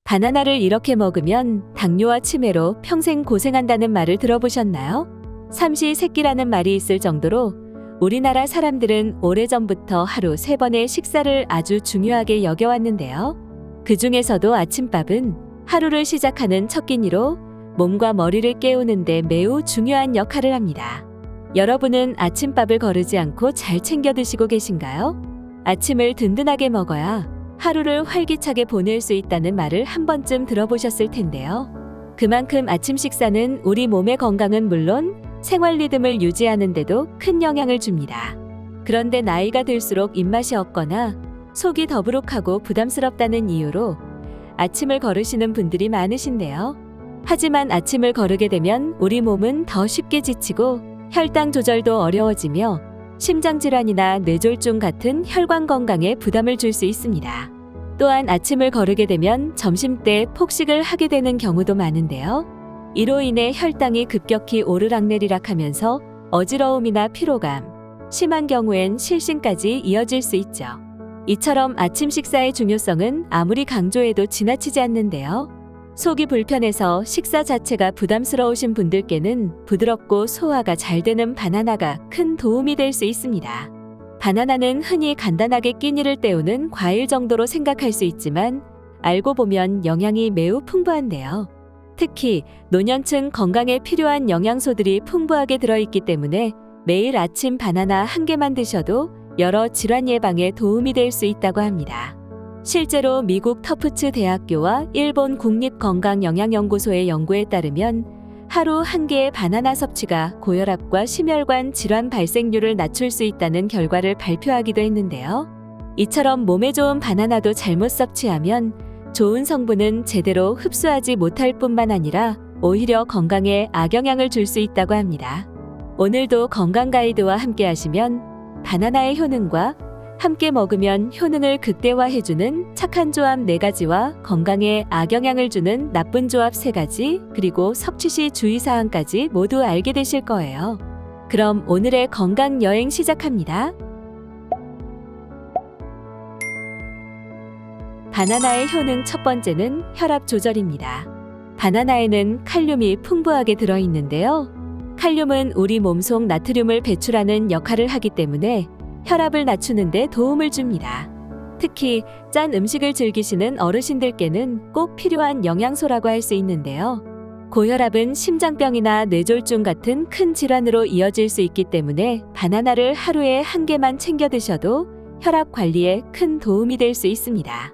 바나나를 이렇게 먹으면 당뇨와 치매로 평생 고생한다는 말을 들어보셨나요? 삼시세끼라는 말이 있을 정도로 우리나라 사람들은 오래전부터 하루 3번의 식사를 아주 중요하게 여겨왔는데요. 그 중에서도 아침밥은 하루를 시작하는 첫 끼니로 몸과 머리를 깨우는데 매우 중요한 역할을 합니다. 여러분은 아침밥을 거르지 않고 잘 챙겨 드시고 계신가요? 아침을 든든하게 먹어야 하루를 활기차게 보낼 수 있다는 말을 한 번쯤 들어보셨을 텐데요. 그만큼 아침 식사는 우리 몸의 건강은 물론 생활 리듬을 유지하는 데도 큰 영향을 줍니다. 그런데 나이가 들수록 입맛이 없거나 속이 더부룩하고 부담스럽다는 이유로 아침을 거르시는 분들이 많으신데요. 하지만 아침을 거르게 되면 우리 몸은 더 쉽게 지치고 혈당 조절도 어려워지며 심장질환이나 뇌졸중 같은 혈관 건강에 부담을 줄 수 있습니다. 또한 아침을 거르게 되면 점심때 폭식을 하게 되는 경우도 많은데요. 이로 인해 혈당이 급격히 오르락내리락 하면서 어지러움이나 피로감, 심한 경우엔 실신까지 이어질 수 있죠. 이처럼 아침 식사의 중요성은 아무리 강조해도 지나치지 않는데요. 속이 불편해서 식사 자체가 부담스러우신 분들께는 부드럽고 소화가 잘 되는 바나나가 큰 도움이 될 수 있습니다. 바나나는 흔히 간단하게 끼니를 때우는 과일 정도로 생각할 수 있지만 알고 보면 영양이 매우 풍부한데요. 특히 노년층 건강에 필요한 영양소들이 풍부하게 들어있기 때문에 매일 아침 바나나 한 개만 드셔도 여러 질환 예방에 도움이 될 수 있다고 합니다. 실제로 미국 터프츠 대학교와 일본 국립건강영양연구소의 연구에 따르면 하루 한 개의 바나나 섭취가 고혈압과 심혈관 질환 발생률을 낮출 수 있다는 결과를 발표하기도 했는데요. 이처럼 몸에 좋은 바나나도 잘못 섭취하면 좋은 성분은 제대로 흡수하지 못할 뿐만 아니라 오히려 건강에 악영향을 줄 수 있다고 합니다. 오늘도 건강 가이드와 함께 하시면 바나나의 효능과 함께 먹으면 효능을 극대화해주는 착한 조합 4가지와 건강에 악영향을 주는 나쁜 조합 3가지, 그리고 섭취 시 주의사항까지 모두 알게 되실 거예요. 그럼 오늘의 건강 여행 시작합니다. 바나나의 효능 첫 번째는 혈압 조절입니다. 바나나에는 칼륨이 풍부하게 들어있는데요. 칼륨은 우리 몸속 나트륨을 배출하는 역할을 하기 때문에 혈압을 낮추는 데 도움을 줍니다. 특히 짠 음식을 즐기시는 어르신들께는 꼭 필요한 영양소라고 할 수 있는데요. 고혈압은 심장병이나 뇌졸중 같은 큰 질환으로 이어질 수 있기 때문에 바나나를 하루에 한 개만 챙겨 드셔도 혈압 관리에 큰 도움이 될 수 있습니다.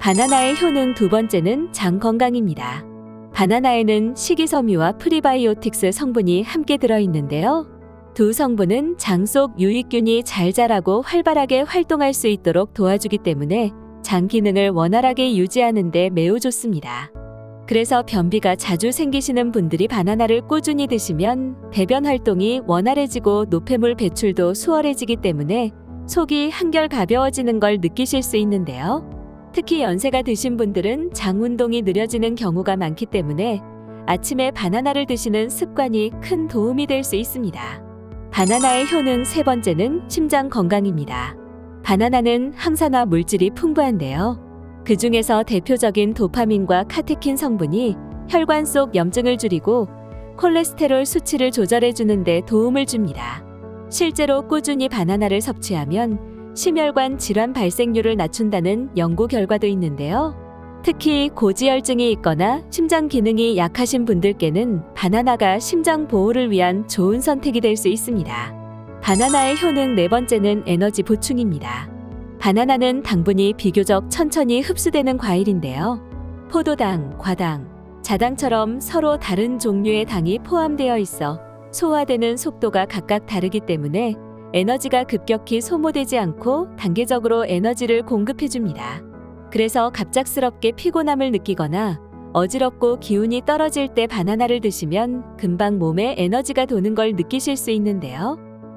바나나의 효능 두 번째는 장 건강입니다. 바나나에는 식이섬유와 프리바이오틱스 성분이 함께 들어있는데요. 두 성분은 장 속 유익균이 잘 자라고 활발하게 활동할 수 있도록 도와주기 때문에 장 기능을 원활하게 유지하는 데 매우 좋습니다. 그래서 변비가 자주 생기시는 분들이 바나나를 꾸준히 드시면 배변 활동이 원활해지고 노폐물 배출도 수월해지기 때문에 속이 한결 가벼워지는 걸 느끼실 수 있는데요. 특히 연세가 드신 분들은 장 운동이 느려지는 경우가 많기 때문에 아침에 바나나를 드시는 습관이 큰 도움이 될 수 있습니다. 바나나의 효능 세 번째는 심장 건강입니다. 바나나는 항산화 물질이 풍부한데요. 그 중에서 대표적인 도파민과 카테킨 성분이 혈관 속 염증을 줄이고 콜레스테롤 수치를 조절해 주는 데 도움을 줍니다. 실제로 꾸준히 바나나를 섭취하면 심혈관 질환 발생률을 낮춘다는 연구 결과도 있는데요. 특히 고지혈증이 있거나 심장 기능이 약하신 분들께는 바나나가 심장 보호를 위한 좋은 선택이 될 수 있습니다. 바나나의 효능 네 번째는 에너지 보충입니다. 바나나는 당분이 비교적 천천히 흡수되는 과일인데요. 포도당, 과당, 자당처럼 서로 다른 종류의 당이 포함되어 있어 소화되는 속도가 각각 다르기 때문에 에너지가 급격히 소모되지 않고 단계적으로 에너지를 공급해줍니다. 그래서 갑작스럽게 피곤함을 느끼거나 어지럽고 기운이 떨어질 때 바나나를 드시면 금방 몸에 에너지가 도는 걸 느끼실 수 있는데요.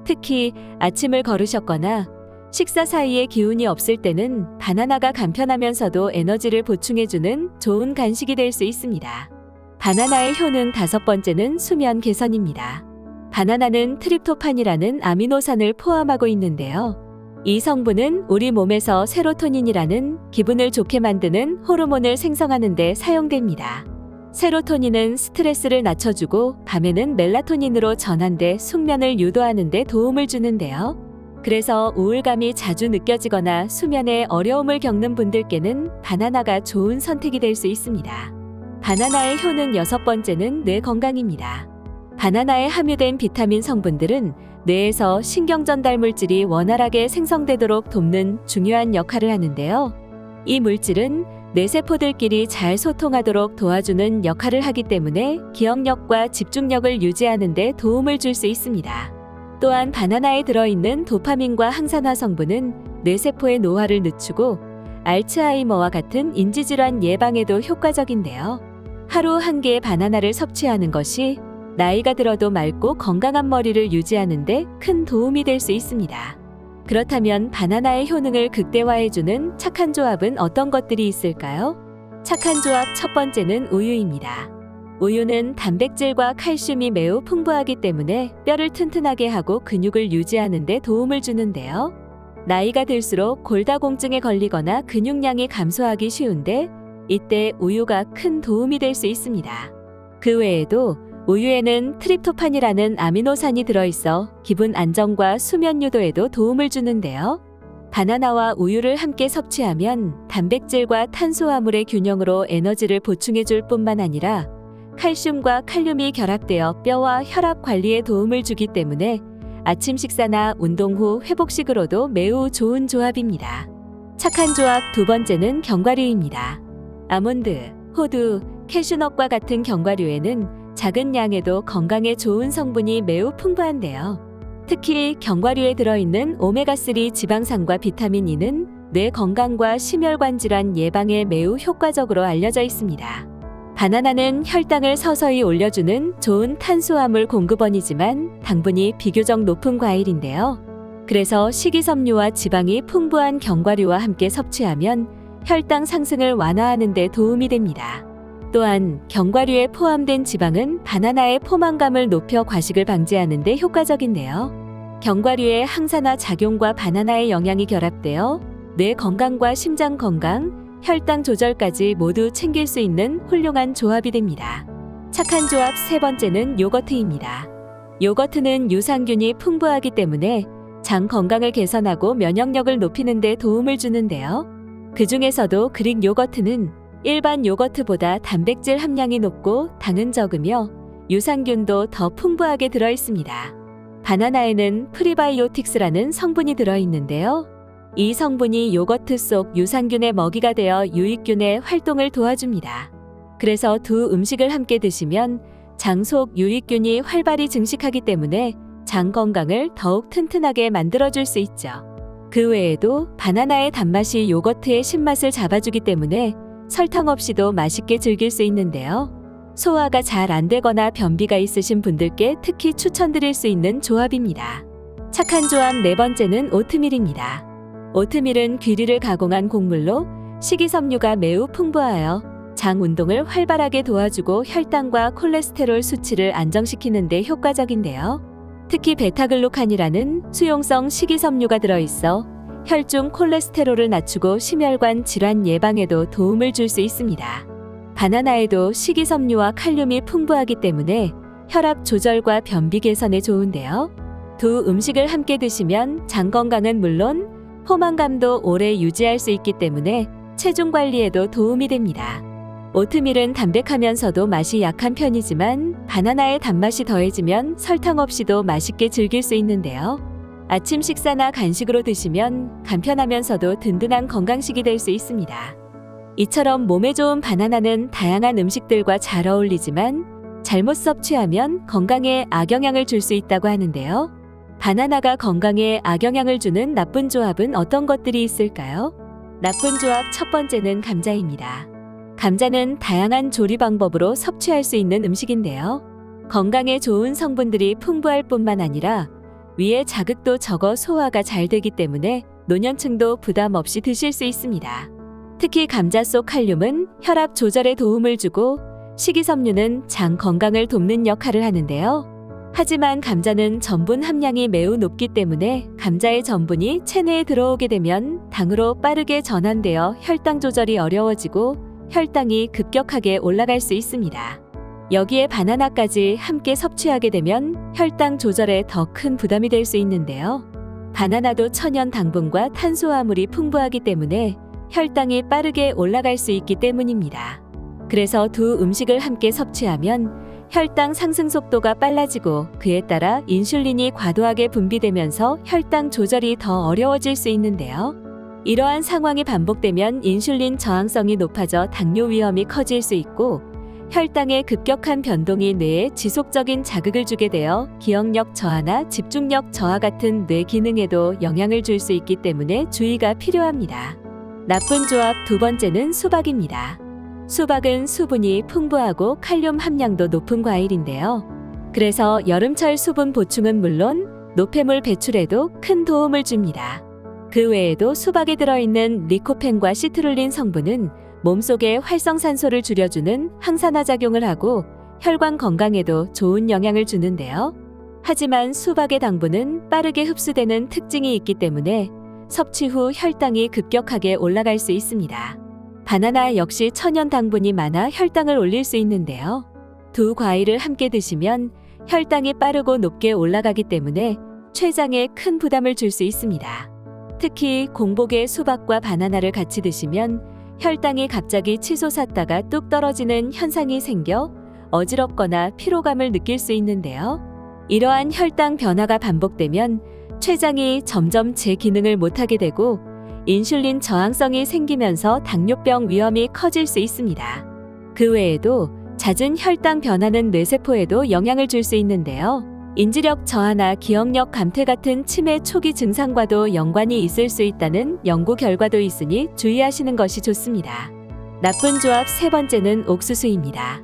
특히 아침을 거르셨거나 식사 사이에 기운이 없을 때는 바나나가 간편하면서도 에너지를 보충해주는 좋은 간식이 될 수 있습니다. 바나나의 효능 다섯 번째는 수면 개선입니다. 바나나는 트립토판이라는 아미노산을 포함하고 있는데요. 이 성분은 우리 몸에서 세로토닌이라는 기분을 좋게 만드는 호르몬을 생성하는 데 사용됩니다. 세로토닌은 스트레스를 낮춰주고 밤에는 멜라토닌으로 전환돼 숙면을 유도하는 데 도움을 주는데요. 그래서 우울감이 자주 느껴지거나 수면에 어려움을 겪는 분들께는 바나나가 좋은 선택이 될 수 있습니다. 바나나의 효능 6번째는 뇌 건강입니다. 바나나에 함유된 비타민 성분들은 뇌에서 신경 전달 물질이 원활하게 생성되도록 돕는 중요한 역할을 하는데요. 이 물질은 뇌세포들끼리 잘 소통하도록 도와주는 역할을 하기 때문에 기억력과 집중력을 유지하는 데 도움을 줄 수 있습니다. 또한 바나나에 들어있는 도파민과 항산화 성분은 뇌세포의 노화를 늦추고 알츠하이머와 같은 인지질환 예방에도 효과적인데요. 하루 한 개의 바나나를 섭취하는 것이 나이가 들어도 맑고 건강한 머리를 유지하는 데 큰 도움이 될 수 있습니다. 그렇다면 바나나의 효능을 극대화해주는 착한 조합은 어떤 것들이 있을까요? 착한 조합 첫 번째는 우유입니다. 우유는 단백질과 칼슘이 매우 풍부하기 때문에 뼈를 튼튼하게 하고 근육을 유지하는 데 도움을 주는데요. 나이가 들수록 골다공증에 걸리거나 근육량이 감소하기 쉬운데 이때 우유가 큰 도움이 될 수 있습니다. 그 외에도 우유에는 트립토판이라는 아미노산이 들어있어 기분 안정과 수면 유도에도 도움을 주는데요. 바나나와 우유를 함께 섭취하면 단백질과 탄수화물의 균형으로 에너지를 보충해줄 뿐만 아니라 칼슘과 칼륨이 결합되어 뼈와 혈압 관리에 도움을 주기 때문에 아침 식사나 운동 후 회복식으로도 매우 좋은 조합입니다. 착한 조합 두 번째는 견과류입니다. 아몬드, 호두, 캐슈넛과 같은 견과류에는 작은 양에도 건강에 좋은 성분이 매우 풍부한데요. 특히 견과류에 들어있는 오메가3 지방산과 비타민 E는 뇌 건강과 심혈관 질환 예방에 매우 효과적으로 알려져 있습니다. 바나나는 혈당을 서서히 올려주는 좋은 탄수화물 공급원이지만 당분이 비교적 높은 과일인데요. 그래서 식이섬유와 지방이 풍부한 견과류와 함께 섭취하면 혈당 상승을 완화하는 데 도움이 됩니다. 또한 견과류에 포함된 지방은 바나나의 포만감을 높여 과식을 방지하는 데 효과적인데요. 견과류의 항산화 작용과 바나나의 영양이 결합되어 뇌 건강과 심장 건강, 혈당 조절까지 모두 챙길 수 있는 훌륭한 조합이 됩니다. 착한 조합 세 번째는 요거트입니다. 요거트는 유산균이 풍부하기 때문에 장 건강을 개선하고 면역력을 높이는 데 도움을 주는데요. 그 중에서도 그릭 요거트는 일반 요거트보다 단백질 함량이 높고 당은 적으며 유산균도 더 풍부하게 들어있습니다. 바나나에는 프리바이오틱스라는 성분이 들어있는데요. 이 성분이 요거트 속 유산균의 먹이가 되어 유익균의 활동을 도와줍니다. 그래서 두 음식을 함께 드시면 장 속 유익균이 활발히 증식하기 때문에 장 건강을 더욱 튼튼하게 만들어줄 수 있죠. 그 외에도 바나나의 단맛이 요거트의 신맛을 잡아주기 때문에 설탕 없이도 맛있게 즐길 수 있는데요. 소화가 잘 안 되거나 변비가 있으신 분들께 특히 추천드릴 수 있는 조합입니다. 착한 조합 네 번째는 오트밀입니다. 오트밀은 귀리를 가공한 곡물로 식이섬유가 매우 풍부하여 장 운동을 활발하게 도와주고 혈당과 콜레스테롤 수치를 안정시키는 데 효과적인데요. 특히 베타글루칸이라는 수용성 식이섬유가 들어있어 혈중 콜레스테롤을 낮추고 심혈관 질환 예방에도 도움을 줄 수 있습니다. 바나나에도 식이섬유와 칼륨이 풍부하기 때문에 혈압 조절과 변비 개선에 좋은데요. 두 음식을 함께 드시면 장 건강은 물론 포만감도 오래 유지할 수 있기 때문에 체중 관리에도 도움이 됩니다. 오트밀은 담백하면서도 맛이 약한 편이지만 바나나의 단맛이 더해지면 설탕 없이도 맛있게 즐길 수 있는데요. 아침 식사나 간식으로 드시면 간편하면서도 든든한 건강식이 될 수 있습니다. 이처럼 몸에 좋은 바나나는 다양한 음식들과 잘 어울리지만 잘못 섭취하면 건강에 악영향을 줄 수 있다고 하는데요. 바나나가 건강에 악영향을 주는 나쁜 조합은 어떤 것들이 있을까요? 나쁜 조합 첫 번째는 감자입니다. 감자는 다양한 조리 방법으로 섭취할 수 있는 음식인데요. 건강에 좋은 성분들이 풍부할 뿐만 아니라 위에 자극도 적어 소화가 잘 되기 때문에 노년층도 부담 없이 드실 수 있습니다. 특히 감자 속 칼륨은 혈압 조절에 도움을 주고 식이섬유는 장 건강을 돕는 역할을 하는데요. 하지만 감자는 전분 함량이 매우 높기 때문에 감자의 전분이 체내에 들어오게 되면 당으로 빠르게 전환되어 혈당 조절이 어려워지고 혈당이 급격하게 올라갈 수 있습니다. 여기에 바나나까지 함께 섭취하게 되면 혈당 조절에 더 큰 부담이 될 수 있는데요. 바나나도 천연 당분과 탄수화물이 풍부하기 때문에 혈당이 빠르게 올라갈 수 있기 때문입니다. 그래서 두 음식을 함께 섭취하면 혈당 상승 속도가 빨라지고 그에 따라 인슐린이 과도하게 분비되면서 혈당 조절이 더 어려워질 수 있는데요. 이러한 상황이 반복되면 인슐린 저항성이 높아져 당뇨 위험이 커질 수 있고 혈당의 급격한 변동이 뇌에 지속적인 자극을 주게 되어 기억력 저하나 집중력 저하 같은 뇌 기능에도 영향을 줄 수 있기 때문에 주의가 필요합니다. 나쁜 조합 두 번째는 수박입니다. 수박은 수분이 풍부하고 칼륨 함량도 높은 과일인데요. 그래서 여름철 수분 보충은 물론 노폐물 배출에도 큰 도움을 줍니다. 그 외에도 수박에 들어있는 리코펜과 시트룰린 성분은 몸속에 활성산소를 줄여주는 항산화 작용을 하고 혈관 건강에도 좋은 영향을 주는데요. 하지만 수박의 당분은 빠르게 흡수되는 특징이 있기 때문에 섭취 후 혈당이 급격하게 올라갈 수 있습니다. 바나나 역시 천연 당분이 많아 혈당을 올릴 수 있는데요. 두 과일을 함께 드시면 혈당이 빠르고 높게 올라가기 때문에 췌장에 큰 부담을 줄 수 있습니다. 특히 공복에 수박과 바나나를 같이 드시면 혈당이 갑자기 치솟았다가 뚝 떨어지는 현상이 생겨 어지럽거나 피로감을 느낄 수 있는데요. 이러한 혈당 변화가 반복되면 췌장이 점점 제 기능을 못하게 되고 인슐린 저항성이 생기면서 당뇨병 위험이 커질 수 있습니다. 그 외에도 잦은 혈당 변화는 뇌세포에도 영향을 줄 수 있는데요. 인지력 저하나 기억력 감퇴 같은 치매 초기 증상과도 연관이 있을 수 있다는 연구 결과도 있으니 주의하시는 것이 좋습니다. 나쁜 조합 세 번째는 옥수수입니다.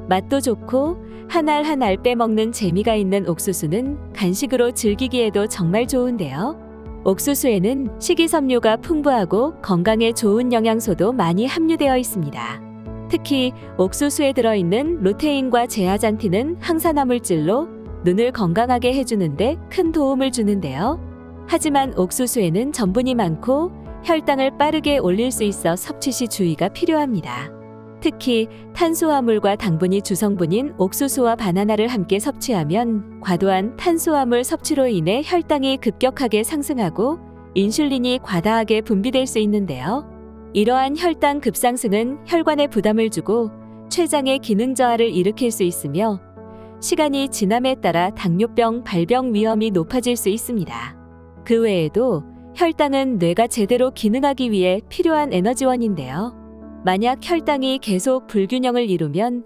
맛도 좋고 한 알 한 알 빼먹는 재미가 있는 옥수수는 간식으로 즐기기에도 정말 좋은데요. 옥수수에는 식이섬유가 풍부하고 건강에 좋은 영양소도 많이 함유되어 있습니다. 특히 옥수수에 들어있는 루테인과 제아잔틴은 항산화 물질로 눈을 건강하게 해주는데 큰 도움을 주는데요. 하지만 옥수수에는 전분이 많고 혈당을 빠르게 올릴 수 있어 섭취 시 주의가 필요합니다. 특히 탄수화물과 당분이 주성분인 옥수수와 바나나를 함께 섭취하면 과도한 탄수화물 섭취로 인해 혈당이 급격하게 상승하고 인슐린이 과다하게 분비될 수 있는데요. 이러한 혈당 급상승은 혈관에 부담을 주고 췌장의 기능 저하를 일으킬 수 있으며 시간이 지남에 따라 당뇨병 발병 위험이 높아질 수 있습니다. 그 외에도 혈당은 뇌가 제대로 기능하기 위해 필요한 에너지원인데요. 만약 혈당이 계속 불균형을 이루면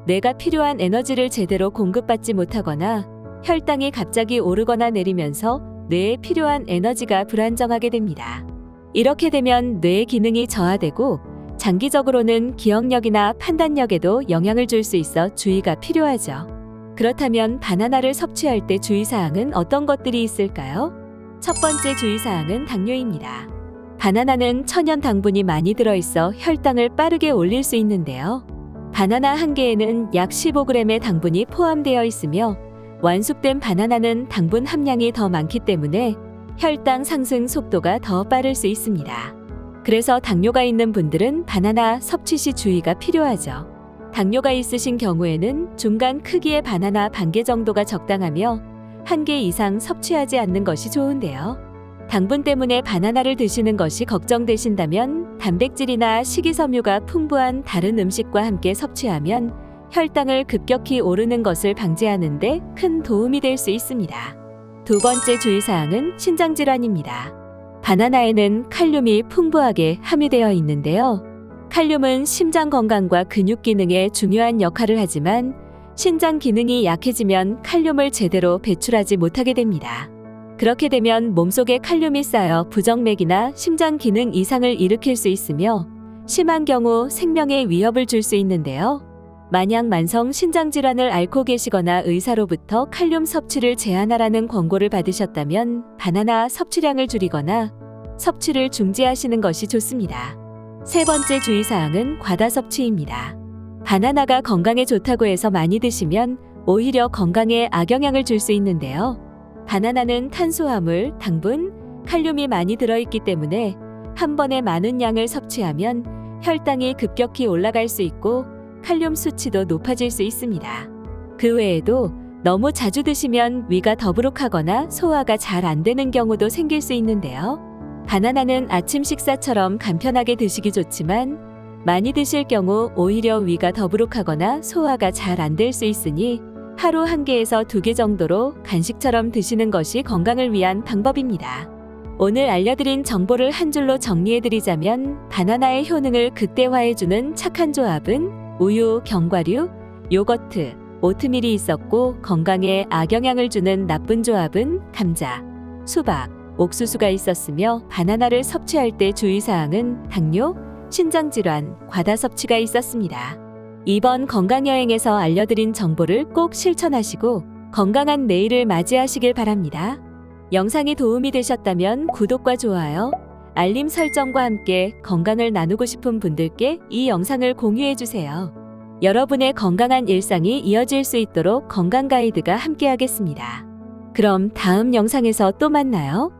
뇌가 필요한 에너지를 제대로 공급받지 못하거나 혈당이 갑자기 오르거나 내리면서 뇌에 필요한 에너지가 불안정하게 됩니다. 이렇게 되면 뇌의 기능이 저하되고 장기적으로는 기억력이나 판단력에도 영향을 줄 수 있어 주의가 필요하죠. 그렇다면 바나나를 섭취할 때 주의사항은 어떤 것들이 있을까요? 첫 번째 주의사항은 당뇨입니다. 바나나는 천연 당분이 많이 들어있어 혈당을 빠르게 올릴 수 있는데요. 바나나 한 개에는 약 15g의 당분이 포함되어 있으며 완숙된 바나나는 당분 함량이 더 많기 때문에 혈당 상승 속도가 더 빠를 수 있습니다. 그래서 당뇨가 있는 분들은 바나나 섭취 시 주의가 필요하죠. 당뇨가 있으신 경우에는 중간 크기의 바나나 반 개 정도가 적당하며 한 개 이상 섭취하지 않는 것이 좋은데요. 당분 때문에 바나나를 드시는 것이 걱정되신다면 단백질이나 식이섬유가 풍부한 다른 음식과 함께 섭취하면 혈당을 급격히 오르는 것을 방지하는 데 큰 도움이 될 수 있습니다. 두 번째 주의사항은 신장질환입니다. 바나나에는 칼륨이 풍부하게 함유되어 있는데요. 칼륨은 심장 건강과 근육 기능에 중요한 역할을 하지만 신장 기능이 약해지면 칼륨을 제대로 배출하지 못하게 됩니다. 그렇게 되면 몸속에 칼륨이 쌓여 부정맥이나 심장 기능 이상을 일으킬 수 있으며 심한 경우 생명에 위협을 줄 수 있는데요. 만약 만성 신장질환을 앓고 계시거나 의사로부터 칼륨 섭취를 제한하라는 권고를 받으셨다면 바나나 섭취량을 줄이거나 섭취를 중지하시는 것이 좋습니다. 세 번째 주의사항은 과다 섭취입니다. 바나나가 건강에 좋다고 해서 많이 드시면 오히려 건강에 악영향을 줄 수 있는데요. 바나나는 탄수화물, 당분, 칼륨이 많이 들어있기 때문에 한 번에 많은 양을 섭취하면 혈당이 급격히 올라갈 수 있고 칼륨 수치도 높아질 수 있습니다. 그 외에도 너무 자주 드시면 위가 더부룩하거나 소화가 잘 안 되는 경우도 생길 수 있는데요. 바나나는 아침 식사처럼 간편하게 드시기 좋지만 많이 드실 경우 오히려 위가 더부룩하거나 소화가 잘 안 될 수 있으니 하루 1개에서 2개 정도로 간식처럼 드시는 것이 건강을 위한 방법입니다. 오늘 알려드린 정보를 한 줄로 정리해드리자면 바나나의 효능을 극대화해주는 착한 조합은 우유, 견과류, 요거트, 오트밀이 있었고 건강에 악영향을 주는 나쁜 조합은 감자, 수박, 옥수수가 있었으며 바나나를 섭취할 때 주의사항은 당뇨, 신장질환, 과다 섭취가 있었습니다. 이번 건강여행에서 알려드린 정보를 꼭 실천하시고 건강한 내일을 맞이하시길 바랍니다. 영상이 도움이 되셨다면 구독과 좋아요, 알림 설정과 함께 건강을 나누고 싶은 분들께 이 영상을 공유해주세요. 여러분의 건강한 일상이 이어질 수 있도록 건강 가이드가 함께하겠습니다. 그럼 다음 영상에서 또 만나요.